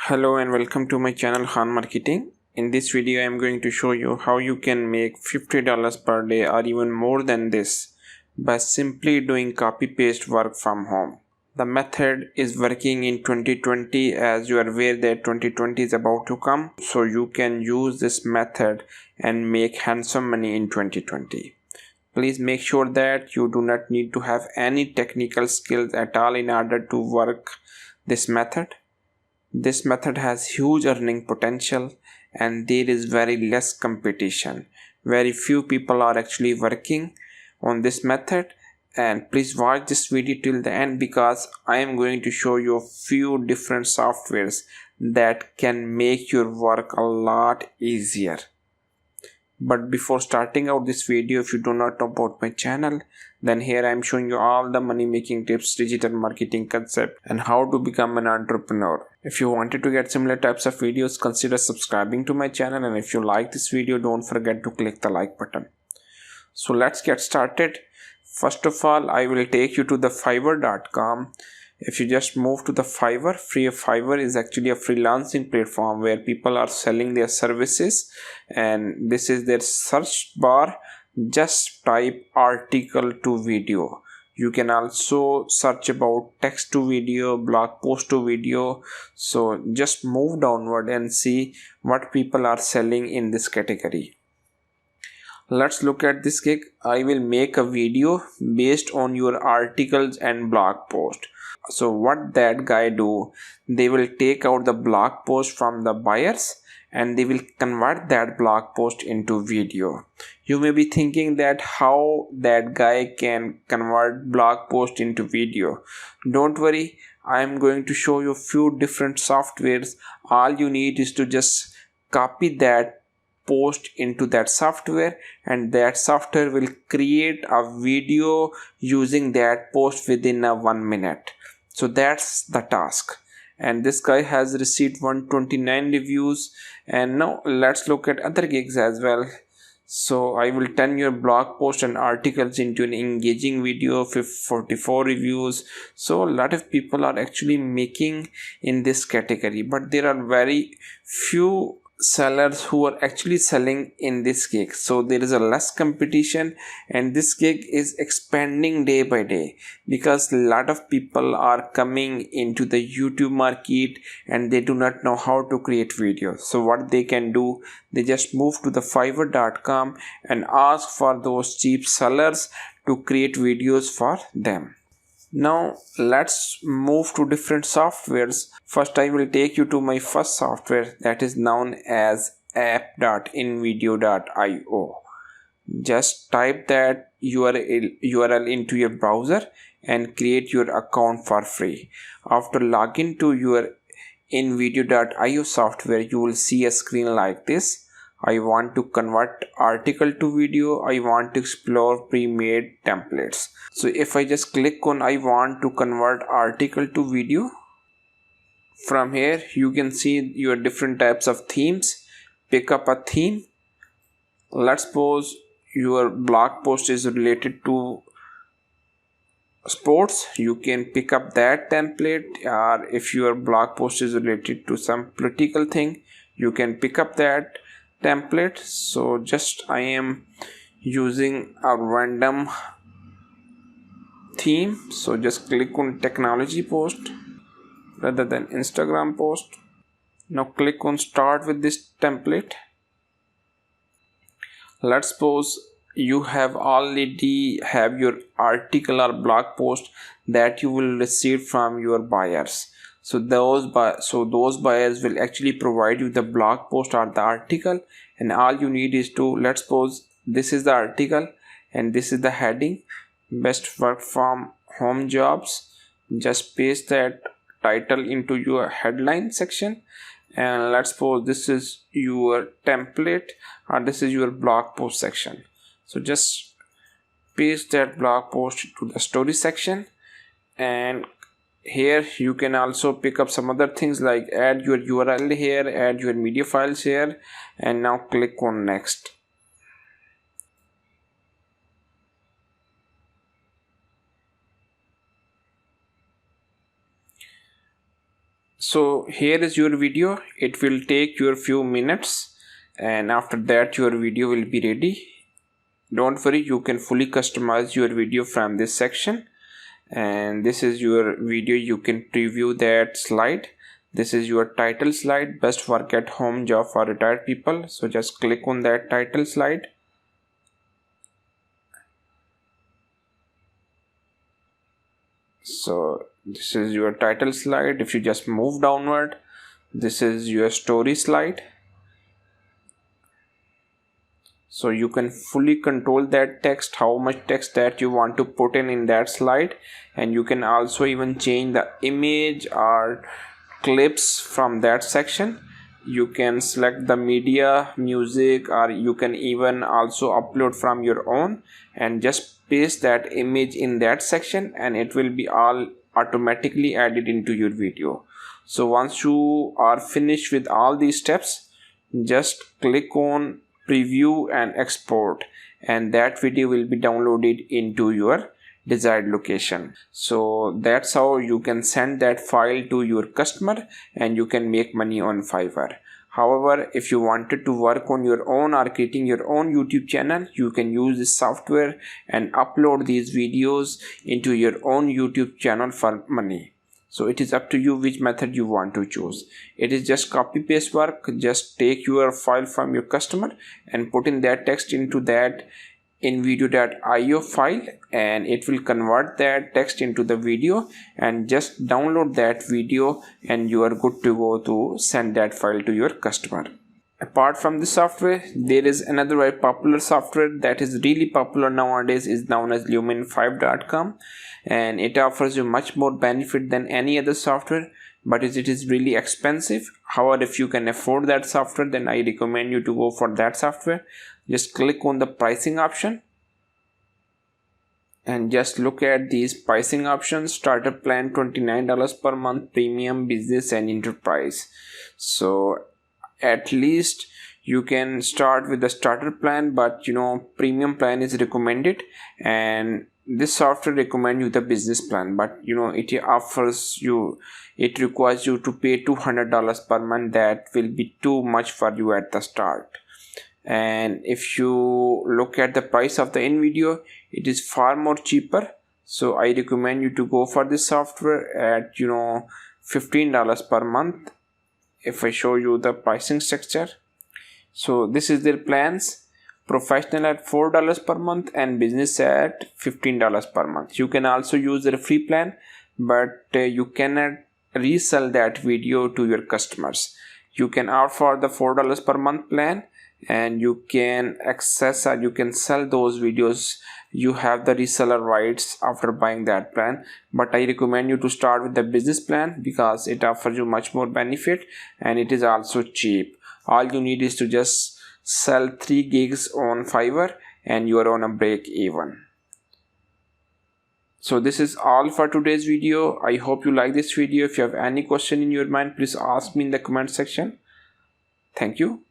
Hello and welcome to my channel Khan Marketing. In this video I am going to show you how you can make $50 per day or even more than this by simply doing copy paste work from home. The method is working in 2020 as you are aware that 2020 is about to come, so you can use this method and make handsome money in 2020. Please make sure that you do not need to have any technical skills at all in order to work this method. This method has huge earning potential and there is very less competition. Very few people are actually working on this method, and please watch this video till the end because I am going to show you a few different softwares that can make your work a lot easier. But before starting out this video, if you do not know about my channel, then here I am showing you all the money making tips, digital marketing concept, and how to become an entrepreneur. If you wanted to get similar types of videos, consider subscribing to my channel, and if you like this video, don't forget to click the like button. So let's get started. First of all, I will take you to the Fiverr.com. If you just move to the Fiverr is actually a freelancing platform where people are selling their services, and this is their search bar. Just type article to video. You can also search about text to video, blog post to video. So just move downward and see what people are selling in this category. Let's look at this gig. I will make a video based on your articles and blog post. So what that guy do, they will take out the blog post from the buyers and they will convert that blog post into video. You may be thinking that how that guy can convert blog post into video. Don't worry, I am going to show you a few different softwares. All you need is to just copy that post into that software, and that software will create a video using that post within 1 minute. So that's the task, and this guy has received 129 reviews. And now let's look at other gigs as well. So I will turn your blog post and articles into an engaging video of 44 reviews. So a lot of people are actually making in this category, but there are very few sellers who are actually selling in this gig. So there is a less competition, and this gig is expanding day by day because a lot of people are coming into the YouTube market and they do not know how to create videos. So what they can do, they just move to the Fiverr.com and ask for those cheap sellers to create videos for them. Now let's move to different softwares. First I will take you to my first software, that is known as app.invideo.io. Just type that URL into your browser and create your account for free. After login to your invideo.io software, you will see a screen like this. I want to convert article to video. I want to explore pre-made templates. So if I just click on I want to convert article to video, from here you can see your different types of themes. Pick up a theme. Let's suppose your blog post is related to sports, you can pick up that template, or if your blog post is related to some political thing, you can pick up that template. So just I am using a random theme, so just click on technology post rather than Instagram post. Now click on start with this template. Let's suppose you have already have your article or blog post that you will receive from your buyers. So those buyers will actually provide you the blog post or the article, and all you need is to, let's suppose this is the article and this is the heading, best work from home jobs. Just paste that title into your headline section, and let's suppose this is your template or this is your blog post section. So just paste that blog post to the story section, and here you can also pick up some other things like add your URL here, add your media files here, and now click on next. So here is your video. It will take your few minutes, and after that your video will be ready. Don't worry, you can fully customize your video from this section. And this is your video. You can preview that slide. This is your title slide, best work at home job for retired people. So just click on that title slide. So this is your title slide. If you just move downward, this is your story slide. So you can fully control that text, how much text that you want to put in that slide. And you can also even change the image or clips from that section. You can select the media, music, or you can even also upload from your own and just paste that image in that section, and it will be all automatically added into your video. So once you are finished with all these steps, just click on preview and export, and that video will be downloaded into your desired location. So that's how you can send that file to your customer and you can make money on Fiverr. However, if you wanted to work on your own or creating your own YouTube channel, you can use this software and upload these videos into your own YouTube channel for money. So it is up to you which method you want to choose. It is just copy paste work. Just take your file from your customer and put in that text into that InVideo.io file, and it will convert that text into the video, and just download that video and you are good to go to send that file to your customer. Apart from this software, there is another very popular software that is really popular nowadays, is known as Lumen5.com, and it offers you much more benefit than any other software, but it is really expensive. However, if you can afford that software, then I recommend you to go for that software. Just click on the pricing option and just look at these pricing options. Starter plan $29 per month, premium, business and enterprise. So at least you can start with the starter plan, but premium plan is recommended, and this software recommend you the business plan, but it requires you to pay $200 per month. That will be too much for you at the start. And if you look at the price of the InVideo, it is far more cheaper. So I recommend you to go for this software at $15 per month. If I show you the pricing structure, so this is their plans. Professional at $4 per month and business at $15 per month. You can also use their free plan, but you cannot resell that video to your customers. You can opt for the $4 per month plan, and you can access or you can sell those videos. You have the reseller rights after buying that plan, but I recommend you to start with the business plan because it offers you much more benefit and it is also cheap. All you need is to just sell 3 gigs on Fiverr and you are on a break even. So this is all for today's video. I hope you like this video. If you have any question in your mind, please ask me in the comment section. Thank you.